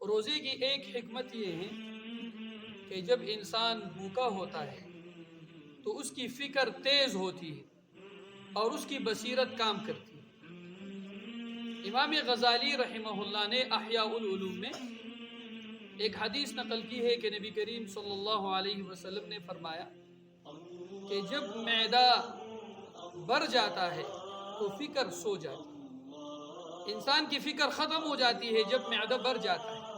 روزے کی ایک حکمت یہ ہے کہ جب انسان بھوکا ہوتا ہے تو اس کی فکر تیز ہوتی ہے اور اس کی بصیرت کام کرتی ہے۔ امام غزالی رحمہ اللہ نے احیاء العلوم میں ایک حدیث نقل کی ہے کہ نبی کریم صلی اللہ علیہ وسلم نے فرمایا کہ جب معدہ بھر جاتا ہے تو فکر سو جاتی ہے، انسان کی فکر ختم ہو جاتی ہے جب معدہ بھر جاتا ہے۔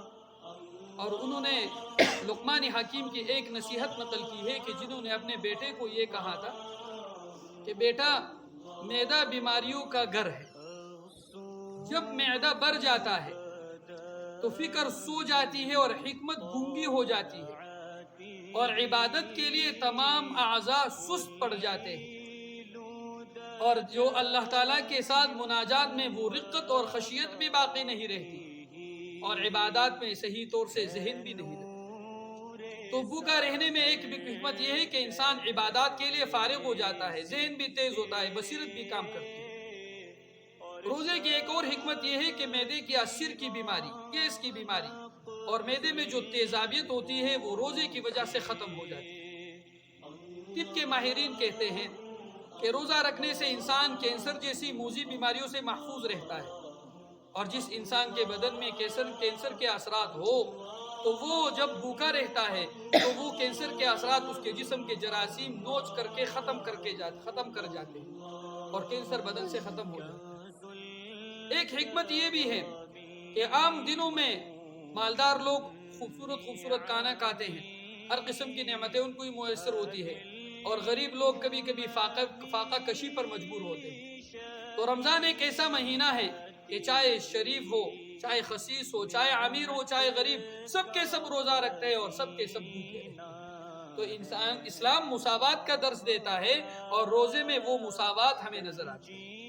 اور انہوں نے لقمان حکیم کی ایک نصیحت نقل کی ہے کہ جنہوں نے اپنے بیٹے کو یہ کہا تھا کہ بیٹا معدہ بیماریوں کا گھر ہے، جب معدہ بھر جاتا ہے تو فکر سو جاتی ہے اور حکمت گونگی ہو جاتی ہے اور عبادت کے لیے تمام اعضاء سست پڑ جاتے ہیں، اور جو اللہ تعالیٰ کے ساتھ مناجات میں وہ رقت اور خشیت بھی باقی نہیں رہتی، اور عبادات میں صحیح طور سے ذہن بھی نہیں رہتا۔ تو بھوکا رہنے میں ایک بھی حکمت یہ ہے کہ انسان عبادات کے لیے فارغ ہو جاتا ہے، ذہن بھی تیز ہوتا ہے، بصیرت بھی کام کرتی ہے۔ روزے کی ایک اور حکمت یہ ہے کہ معدے کی اسر کی بیماری، گیس کی بیماری اور معدے میں جو تیزابیت ہوتی ہے وہ روزے کی وجہ سے ختم ہو جاتی ہے۔ طب کے ماہرین کہتے ہیں کہ روزہ رکھنے سے انسان کینسر جیسی موذی بیماریوں سے محفوظ رہتا ہے، اور جس انسان کے بدن میں کینسر کے اثرات ہو تو وہ جب بھوکا رہتا ہے تو وہ کینسر کے اثرات اس کے جسم کے جراثیم نوچ کر کے ختم کر جاتے ہیں اور کینسر بدن سے ختم ہو جاتا ہے۔ ایک حکمت یہ بھی ہے کہ عام دنوں میں مالدار لوگ خوبصورت کھانا کھاتے ہیں، ہر قسم کی نعمتیں ان کو ہی میسر ہوتی ہے، اور غریب لوگ کبھی کبھی فاقہ کشی پر مجبور ہوتے ہیں۔ تو رمضان ایک ایسا مہینہ ہے کہ چاہے شریف ہو، چاہے خسیس ہو، چاہے امیر ہو، چاہے غریب، سب کے سب روزہ رکھتے ہیں اور سب کے سب بھوکے رہتے ہیں۔ تو اسلام مساوات کا درس دیتا ہے، اور روزے میں وہ مساوات ہمیں نظر آتی ہے۔